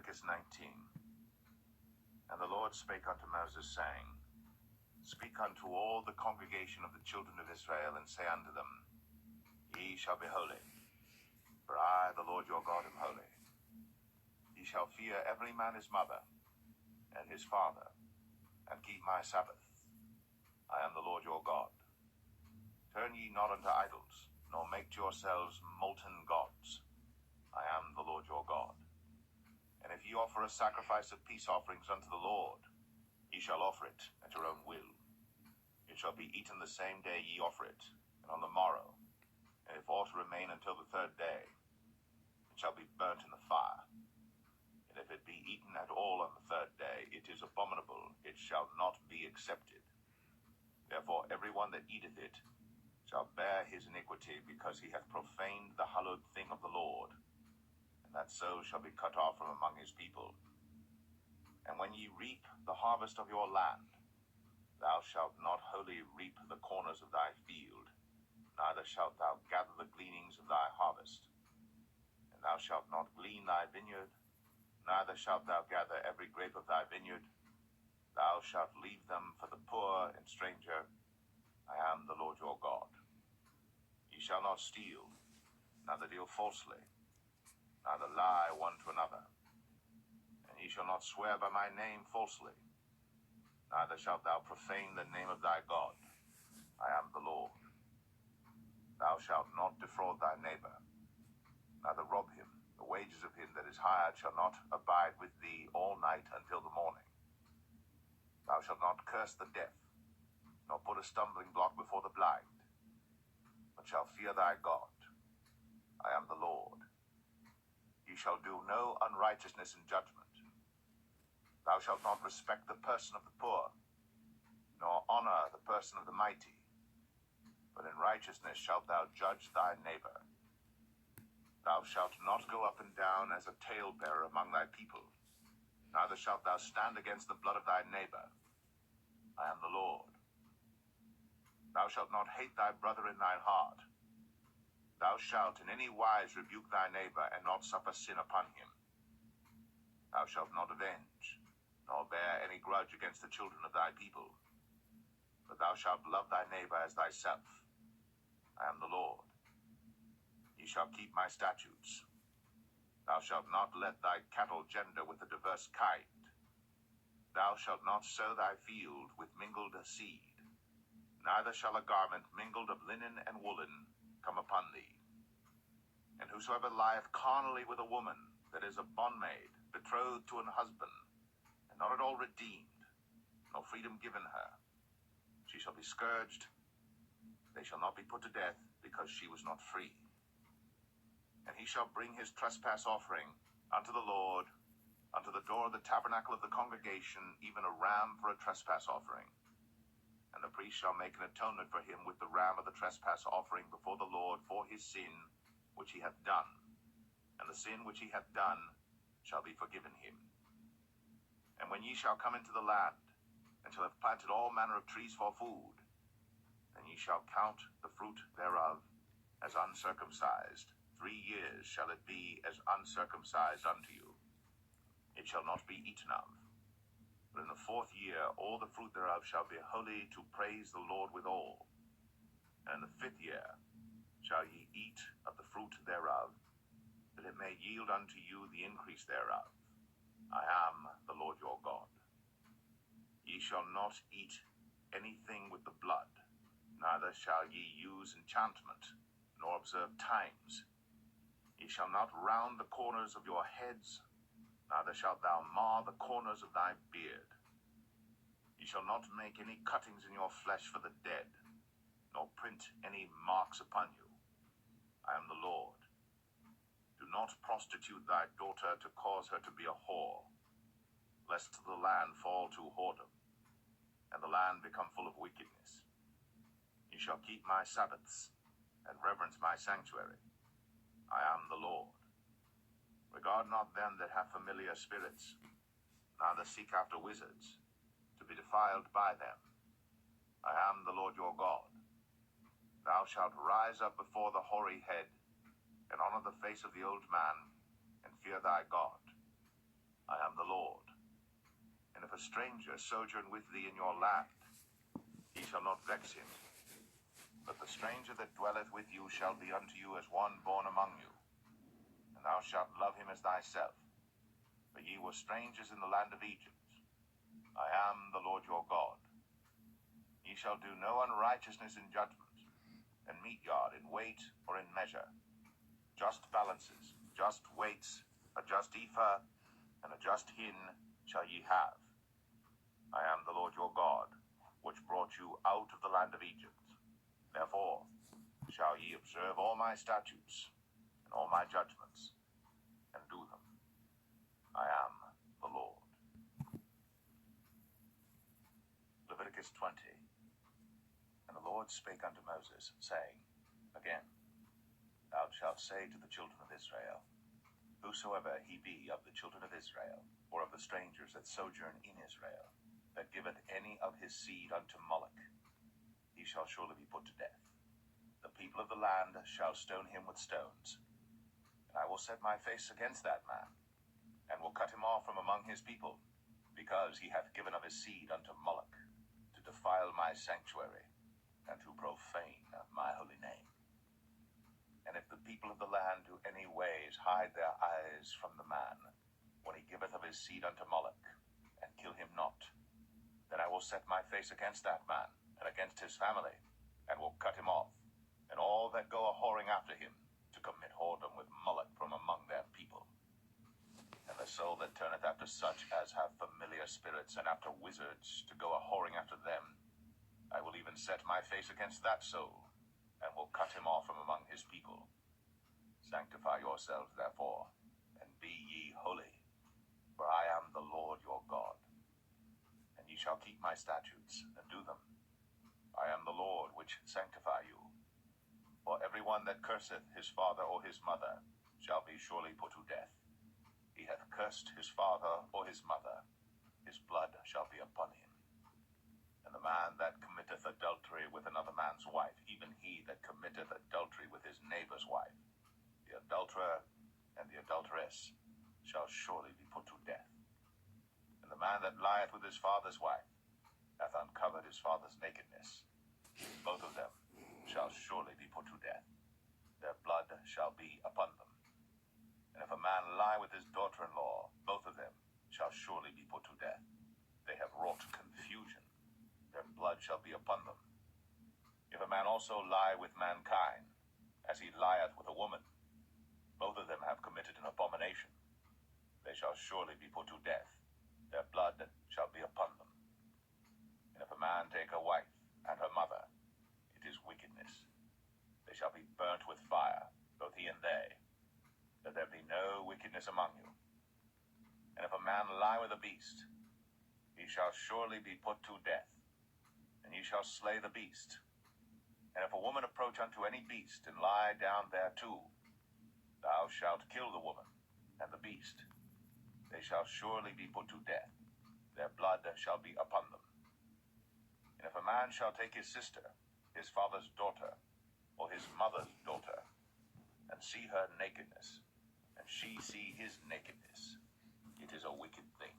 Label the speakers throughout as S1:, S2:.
S1: Leviticus 19. And the Lord spake unto Moses, saying, Speak unto all the congregation of the children of Israel, and say unto them, Ye shall be holy, for I, the Lord your God, am holy. Ye shall fear every man his mother, and his father, and keep my Sabbath. I am the Lord your God. Turn ye not unto idols, nor make to yourselves molten gods. I am the Lord your God. And if ye offer a sacrifice of peace offerings unto the Lord, ye shall offer it at your own will. It shall be eaten the same day ye offer it, and on the morrow. And if aught remain until the third day, it shall be burnt in the fire. And if it be eaten at all on the third day, it is abominable, it shall not be accepted. Therefore every one that eateth it shall bear his iniquity, because he hath profaned the hallowed thing of the Lord, and that so shall be cut off from among his people. And when ye reap the harvest of your land, thou shalt not wholly reap the corners of thy field, neither shalt thou gather the gleanings of thy harvest. And thou shalt not glean thy vineyard, neither shalt thou gather every grape of thy vineyard. Thou shalt leave them for the poor and stranger. I am the Lord your God. Ye shall not steal, neither deal falsely, neither lie one to another. And ye shall not swear by my name falsely, neither shalt thou profane the name of thy God. I am the Lord. Thou shalt not defraud thy neighbor, neither rob him. The wages of him that is hired shall not abide with thee all night until the morning. Thou shalt not curse the deaf, nor put a stumbling block before the blind, but shalt fear thy God. I am the Lord. Ye shall do no unrighteousness in judgment. Thou shalt not respect the person of the poor, nor honor the person of the mighty, but in righteousness shalt thou judge thy neighbor. Thou shalt not go up and down as a talebearer among thy people, neither shalt thou stand against the blood of thy neighbor. I am the Lord. Thou shalt not hate thy brother in thine heart. Thou shalt in any wise rebuke thy neighbor, and not suffer sin upon him. Thou shalt not avenge, nor bear any grudge against the children of thy people, but thou shalt love thy neighbor as thyself. I am the Lord. Ye shall keep my statutes. Thou shalt not let thy cattle gender with a diverse kind. Thou shalt not sow thy field with mingled seed, neither shall a garment mingled of linen and woolen come upon thee. And whosoever lieth carnally with a woman that is a bondmaid, betrothed to an husband, and not at all redeemed, nor freedom given her, she shall be scourged. They shall not be put to death, because she was not free. And he shall bring his trespass offering unto the Lord, unto the door of the tabernacle of the congregation, even a ram for a trespass offering. And the priest shall make an atonement for him with the ram of the trespass offering before the Lord for his sin which he hath done. And the sin which he hath done shall be forgiven him. And when ye shall come into the land, and shall have planted all manner of trees for food, then ye shall count the fruit thereof as uncircumcised. 3 years shall it be as uncircumcised unto you. It shall not be eaten of. But in the 4th year all the fruit thereof shall be holy, to praise the Lord withal. And in the 5th year shall ye eat of the fruit thereof, that it may yield unto you the increase thereof. I am the Lord your God. Ye shall not eat anything with the blood, neither shall ye use enchantment, nor observe times. Ye shall not round the corners of your heads, neither shalt thou mar the corners of thy beard. Ye shall not make any cuttings in your flesh for the dead, nor print any marks upon you. I am the Lord. Do not prostitute thy daughter to cause her to be a whore, lest the land fall to whoredom, and the land become full of wickedness. Ye shall keep my Sabbaths, and reverence my sanctuary. I am the Lord. Regard not them that have familiar spirits, neither seek after wizards, to be defiled by them. I am the Lord your God. Thou shalt rise up before the hoary head, and honor the face of the old man, and fear thy God. I am the Lord. And if a stranger sojourn with thee in your land, he shall not vex him. But the stranger that dwelleth with you shall be unto you as one born among you, and thou shalt love him as thyself. For ye were strangers in the land of Egypt. I am the Lord your God. Ye shall do no unrighteousness in judgment, and meet yard in weight or in measure. Just balances, just weights, a just ephah, and a just hin shall ye have. I am the Lord your God, which brought you out of the land of Egypt. Therefore shall ye observe all my statutes and all my judgments, and do them. I am the Lord. Leviticus 20. And the Lord spake unto Moses, saying, Again, thou shalt say to the children of Israel, Whosoever he be of the children of Israel, or of the strangers that sojourn in Israel, that giveth any of his seed unto Moloch, he shall surely be put to death. The people of the land shall stone him with stones. And I will set my face against that man, and will cut him off from among his people, because he hath given of his seed unto Moloch, to defile my sanctuary, and to profane my holy name. And if the people of the land do any ways hide their eyes from the man, when he giveth of his seed unto Moloch, and kill him not, then I will set my face against that man, and against his family, and will cut him off, and all that go a-whoring after him, to commit whoredom with Moloch from among their people. And the soul that turneth after such as have familiar spirits, and after wizards, to go a-whoring after them, I will even set my face against that soul, and will cut him off from among his people. Sanctify yourselves, therefore, and be ye holy, for I am the Lord your God. And ye shall keep my statutes, and do them. I am the Lord which sanctify you. For every one that curseth his father or his mother shall be surely put to death. He hath cursed his father or his mother, his blood shall be upon him. And the man that committeth adultery with another man's wife, even he that committeth adultery with his neighbor's wife, the adulterer and the adulteress shall surely be put to death. And the man that lieth with his father's wife hath uncovered his father's nakedness. Both of them shall surely be put to death. Their blood shall be upon them. And if a man lie with his daughter-in-law, both of them shall surely be put to death. They have wrought confusion. Their blood shall be upon them. If a man also lie with mankind, as he lieth with a woman, both of them have committed an abomination. They shall surely be put to death. Their blood shall be upon them. And if a man take a wife and her mother, it is wickedness. They shall be burnt with fire, both he and they, that there be no wickedness among you. And if a man lie with a beast, he shall surely be put to death, and ye shall slay the beast. And if a woman approach unto any beast, and lie down thereto, thou shalt kill the woman and the beast. They shall surely be put to death. Their blood shall be upon them. And if a man shall take his sister, his father's daughter, or his mother's daughter, and see her nakedness, and she see his nakedness, it is a wicked thing,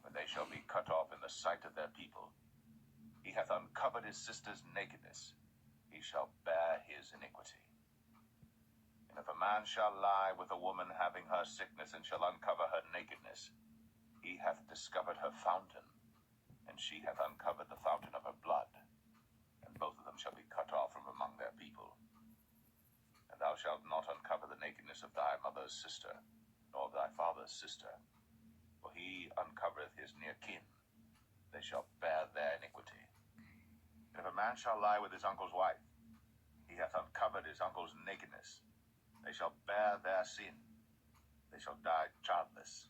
S1: when they shall be cut off in the sight of their people. He hath uncovered his sister's nakedness, he shall bear his iniquity. And if a man shall lie with a woman having her sickness, and shall uncover her nakedness, he hath discovered her fountain, and she hath uncovered the fountain of her blood, and both of them shall be cut off from among their people. And thou shalt not uncover the nakedness of thy mother's sister, nor of thy father's sister, for he uncovereth his near kin. They shall bear their iniquity. And if a man shall lie with his uncle's wife, he hath uncovered his uncle's nakedness. They shall bear their sin. They shall die childless.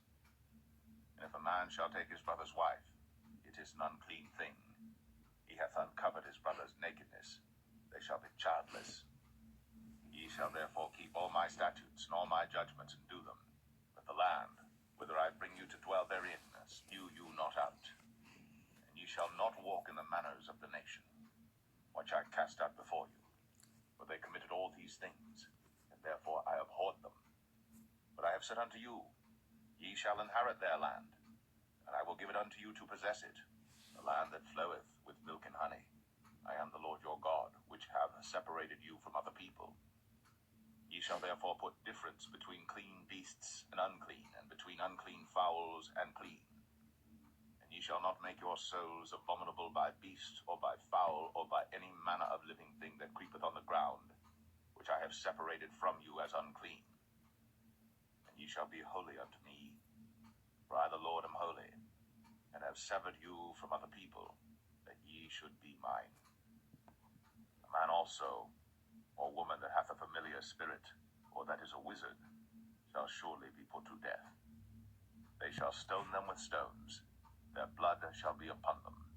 S1: And if a man shall take his brother's wife, it is an unclean thing. He hath uncovered his brother's nakedness. They shall be childless. Ye shall therefore keep all my statutes and all my judgments, and do them, that the land, whither I bring you to dwell therein, spew you not out. And ye shall not walk in the manners of the nation, which I cast out before you. For they committed all these things, and therefore I abhorred them. But I have said unto you, Ye shall inherit their land, and I will give it unto you to possess it, the land that floweth with milk and honey. I am the Lord your God, which have separated you from other people. Ye shall therefore put difference between clean beasts and unclean, and between unclean fowls and clean. And ye shall not make your souls abominable by beast, or by fowl, or by any manner of living thing that creepeth on the ground, which I have separated from you as unclean. And ye shall be holy unto me, for I the Lord am holy, and have severed you from other people, that ye should be mine. A man also, or woman that hath a familiar spirit, or that is a wizard, shall surely be put to death. They shall stone them with stones, their blood shall be upon them.